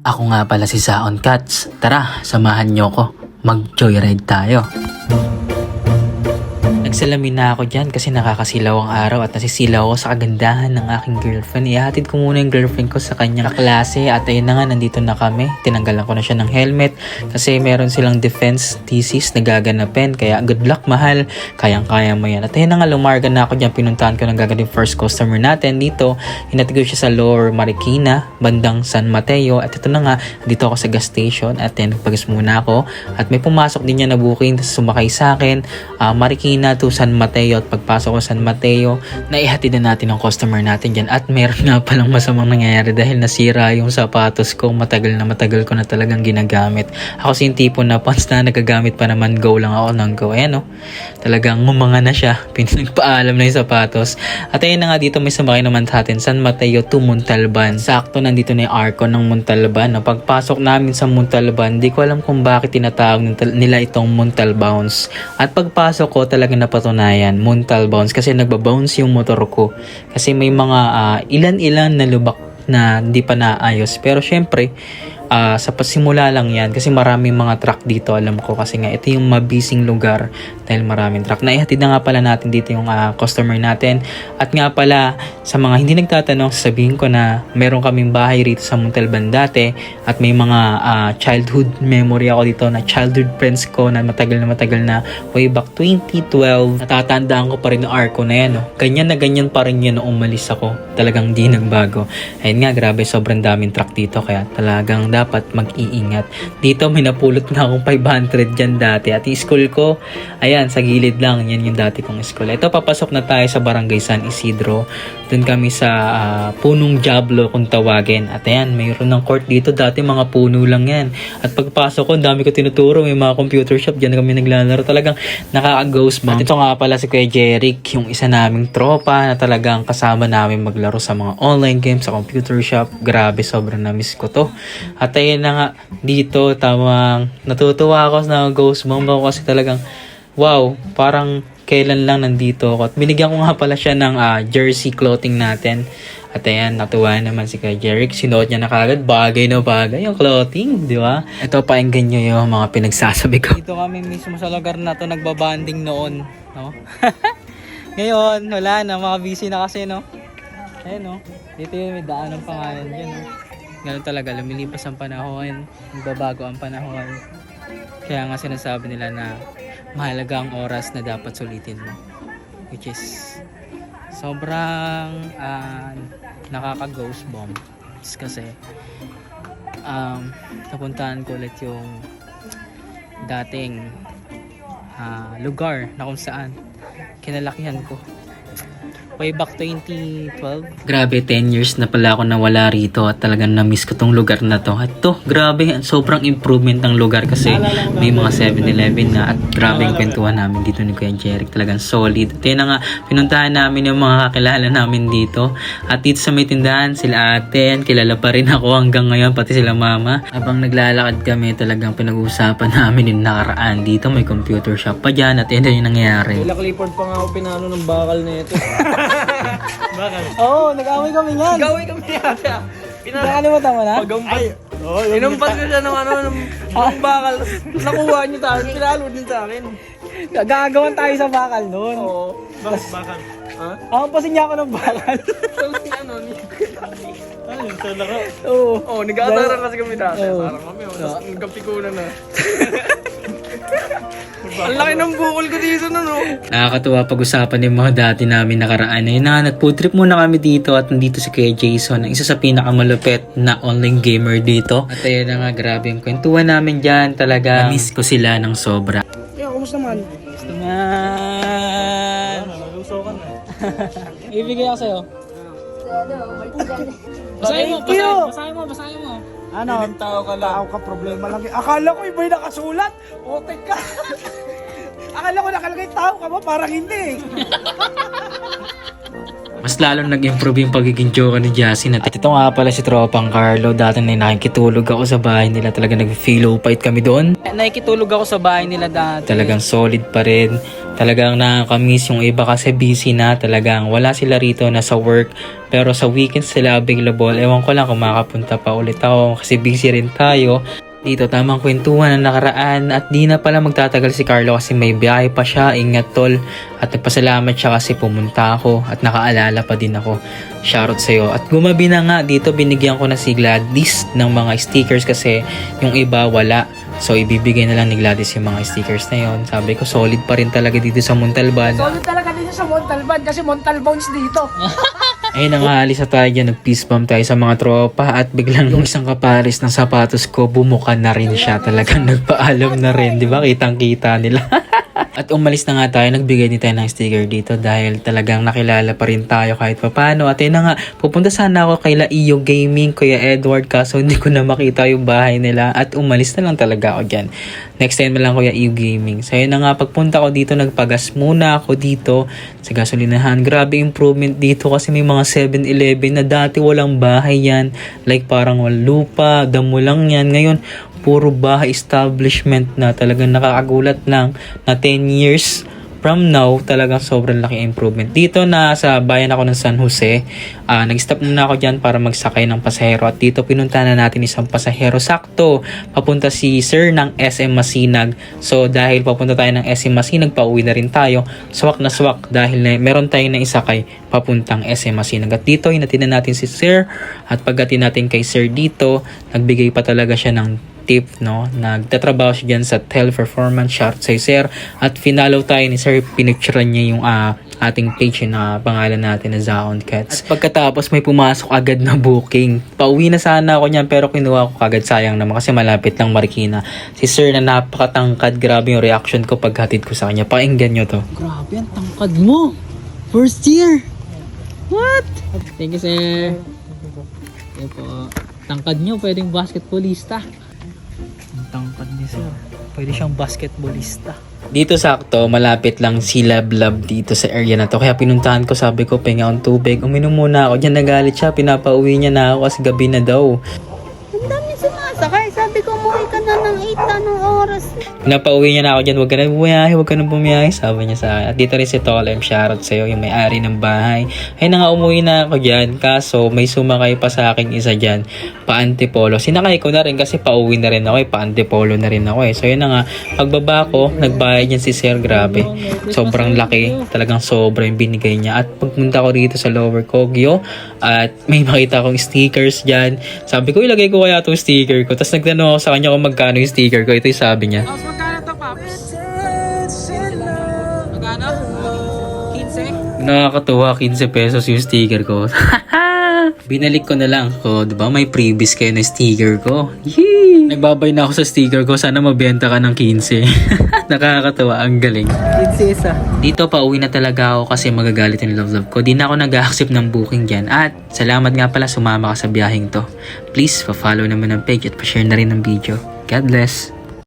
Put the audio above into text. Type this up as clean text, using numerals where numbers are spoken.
Ako nga pala si Saon Cats. Tara, samahan nyo ko. Mag-joyride tayo. Nagsalamin na ako dyan kasi nakakasilaw ang araw at nasisilaw ako sa kagandahan ng aking girlfriend. Ihatid ko muna yung girlfriend ko sa kanyang klase at ayun na nga, nandito na kami. Tinanggalan ko na siya ng helmet kasi meron silang defense thesis na gaganapin. Kaya good luck, mahal. Kayang-kaya mo yan. At ayun na nga, lumarga na ako dyan. Pinuntahan ko ng gagawin first customer natin dito. Hinatid ko siya sa Lower Marikina, bandang San Mateo. At ito na nga, dito ako sa gas station at nagpagas muna ako. At may pumasok din niya na booking, sumakay sa akin. Marikina to San Mateo, at pagpasok ko San Mateo, naihatid na natin ang customer natin dyan. At meron nga palang masamang nangyayari dahil nasira yung sapatos ko. Matagal ko na talagang ginagamit. Ako si yung tipo na pants na nagagamit pa naman, go lang ako ng go. Ayan o, talagang mumanga na siya. Pinagpaalam na yung sapatos. At ayun na nga, dito may sumakay naman sa atin, San Mateo to Montalban. Sakto nandito na yung arko ng Montalban. Pagpasok namin sa Montalban, di ko alam kung bakit tinatawag nila itong Montalbounce. At pagpasok ko, talagang napatunayan Montalbounce kasi nagbabounce yung motor ko. Kasi may mga ilan-ilan na lubak na hindi pa naayos. Pero syempre, sa pasimula lang yan kasi maraming mga truck dito, alam ko, kasi nga ito yung mabising lugar dahil maraming truck. Naihatid na nga pala natin dito yung customer natin. At nga pala, sa mga hindi nagtatanong, sabihin ko na meron kaming bahay rito sa Montalban dati at may mga childhood memory ako dito na childhood friends ko na matagal na way back 2012. Natatandaan ko pa rin yung arko na yan. Ganyan na ganyan pa rin yun nung umalis ako. Talagang di nagbago. Ayun nga, grabe, sobrang daming truck dito kaya talagang dapat mag-iingat. Dito may napulot na akong 500 dyan dati. At yung school ko, ayan, sa gilid lang. Yan yung dati kong school. Ito, papasok na tayo sa Barangay San Isidro. Doon kami sa Punong Diablo kung tawagin. At ayan, mayroon ng court dito. Dati mga puno lang yan. At pagpasok ko, dami ko tinuturo. May mga computer shop. Dyan kami naglalaro. Talagang nakaka-ghost bang. At ito nga pala si Kuya Jeric, yung isa naming tropa na talagang kasama namin maglaro sa mga online games sa computer shop. Grabe, sobrang na-miss ko to. At ayun na nga, dito tamang natutuwa ako na ghost mom ako kasi talagang wow, parang kailan lang nandito ako. At binigyan ko nga pala siya ng jersey clothing natin. At ayan, natuwa naman si Kuya Jeric. Sinuot niya na kagad, bagay na bagay yung clothing, di ba? Ito, painggan nyo yung mga pinagsasabi ko. Dito kami mismo sa lugar na to nagbabanding noon, no? Ngayon, wala na, mga busy na kasi, no? Ayun, no? Dito yung may daanan pa nga yan, no? Ganun talaga, lumilipas ang panahon, nagbabago ang panahon. Kaya nga sinasabi nila na mahalaga ang oras na dapat sulitin mo. Which is sobrang nakaka-ghost bomb. Kasi napuntahan ko ulit yung dating lugar na kung saan kinalakihan ko. Way back 2012. Grabe, 10 years na pala ako nawala rito at talagang na-miss ko tong lugar na to. At to, grabe, sobrang improvement ng lugar kasi may mga 7-Eleven na at grabe yung kwentuhan namin dito ni Kuya Jeric. Talagang solid. At yun na nga, pinuntahan namin yung mga kakilala namin dito. At dito sa may tindahan, sila ate, kilala pa rin ako hanggang ngayon, pati sila mama. Habang naglalakad kami, talagang pinag-uusapan namin yung nakaraan. Dito may computer shop pa dyan at yun na yung nangyayari. Sila Clifford pa nga ako pinano ng bakal na ito. Bakal? Oo, nag-away kami yan. Gawin kami yata. Nakalimutan mo na? Pagampas. Inumpas ko siya ng bakal. Nakuha niyo sa akin. Pinalo din sa akin. Gagawan tayo sa bakal noon. Oo. Bakal? Ha? Akampasin niya ako ng bakal. Ano? Ano yung sa laro? Oo. Oo, nag-aataran kasi kami dati. Oo. Parang kami, nagkapikunan na. Ang laki ng bukol ko dito na, no? Nakakatuwa pag-usapan yung mga dati namin nakaraan. Ayun na, nag-food trip muna kami dito at nandito si Kuya Jason, ang isa sa pinakamalupit na online gamer dito. At ayun na nga, grabe yung kwentuhan namin dyan. Talaga, na-miss ko sila ng sobra. Yeah, kumusta man? Gusto man. Nalusaw ka na. Ibigay ako sa'yo. Basahin mo. Ano? Tao ka lang. Tao ka, problema lang. Akala ko iba yung nakasulat. Otek ka. Akala ko nakalagay tao ka ba? Parang hindi. Mas lalong nag-improve yung pagiging joke ni Jasin. At ito nga pala si Tropang Carlo. Dati na nakikitulog ako sa bahay nila. Talagang nag-pillow fight kami doon. Nakikitulog ako sa bahay nila dati. Talagang solid pa rin. Talagang nakakamiss yung iba kasi busy na. Talagang wala sila rito na sa work. Pero sa weekends sila available. Ewan ko lang kung makapunta pa ulit ako kasi busy rin tayo. Dito tamang kwentuhan na nakaraan at di na pala magtatagal si Carlo kasi may biyahe pa siya. Ingat tol. At nagpasalamat siya kasi pumunta ako at nakaalala pa din ako. Shoutout sa'yo. At gumabi na nga dito, binigyan ko na si Gladys ng mga stickers kasi yung iba wala. So ibibigay na lang ni Gladys yung mga stickers na yon. Sabi ko solid pa rin talaga dito sa Montalban. Solid talaga dito sa Montalban kasi Montalbons dito. Ayun na nga, alis na tayo dyan. Nag-peace bomb tayo sa mga tropa at biglang yung isang kapares ng sapatos ko, bumuka na rin siya. Talagang nagpaalam na rin. Di ba? Kitang-kita nila. At umalis na nga tayo, nagbigay din tayo ng sticker dito dahil talagang nakilala pa rin tayo kahit papano. At yun na nga, pupunta sana ako kay Iyo Gaming, Kuya Edward, kaso hindi ko na makita yung bahay nila at umalis na lang talaga ako dyan. Next time na lang Kuya Iyo Gaming. So yun na nga, pagpunta ko dito, nagpagas muna ako dito sa gasolinahan. Grabe improvement dito kasi may mga 7-Eleven na dati walang bahay yan. Like parang walang lupa, damo lang yan. Ngayon, puro bahay establishment na, talagang nakakagulat lang na 10 years from now, talagang sobrang laki improvement. Dito na sa bayan ako ng San Jose, nag-stop muna ako dyan para magsakay ng pasahero at dito pinunta na natin isang pasahero. Sakto, papunta si sir ng SM Masinag. So dahil papunta tayo ng SM Masinag, pauwi na rin tayo. Swak na swak dahil meron tayong naisakay papuntang SM Masinag. At dito, hinatid na natin si sir at pagdating natin kay sir dito, nagbigay pa talaga siya ng tip, no? Nagtatrabaho siya dyan sa teleperformance shot sa sir at finalo tayo ni sir, pinicturean niya yung ating page na pangalan natin na Zaon Cats. At pagkatapos may pumasok agad na booking. Pauwi na sana ako niyan pero kinuha ko agad, sayang naman kasi malapit lang Marikina. Si sir na napakatangkad, grabe yung reaction ko paghatid ko sa kanya. Pakinggan nyo to. Grabe, ang tangkad mo. First year. What? Thank you, sir. Ito po. Tangkad nyo, pwedeng basketballista. Ang tangkad ni sir. Pwede siyang basketballista. Dito sakto, malapit lang si Lab dito sa area na to. Kaya pinuntahan ko, sabi ko, penga akong tubig. Uminom muna ako. Diyan nagalit siya, pinapauwi niya na ako kasi gabi na daw. Ang dami sumasakay. Sabi ko, umuwi ka na ng 8 anong oras. Pinapauwi niya na ako dyan, huwag ka na bumiyahe, sabi niya sa akin. At dito rin si Tolem, shoutout sa'yo, yung may-ari ng bahay. Ay na nga, umuwi na ako dyan, kaso may sumakay pa sa akin isa dyan, pa-Antipolo. Sinakay ko na rin kasi pauwi na rin ako pa-Antipolo na rin ako So yun na nga, pagbaba ko, nagbayad yan si sir, grabe. Sobrang laki, talagang sobra yung binigay niya. At pagpunta ko dito sa Lower Kogyo, at may makita akong stickers dyan. Sabi ko, ilagay ko kaya itong sticker ko. Tapos nagtanong ako sa kanya kung magkano yung sticker ko. Ito yung sabi niya. Magkano to, Paps? Magkano? 15? Nakakatuwa, 15 pesos yung sticker ko. Binalik ko na lang. O, diba? May previous kayo na sticker ko. Yee! Nagbabay na ako sa sticker ko. Sana mabenta ka ng 15. Nakakatuwa. Ang galing. 15 isa. Dito pa uwi na talaga ako kasi magagalit yung love ko. Di na ako nag-accept ng booking dyan. At salamat nga pala sumama ka sa biyaheng to. Please, pa-follow naman ang page at pa-share na rin ng video. God bless.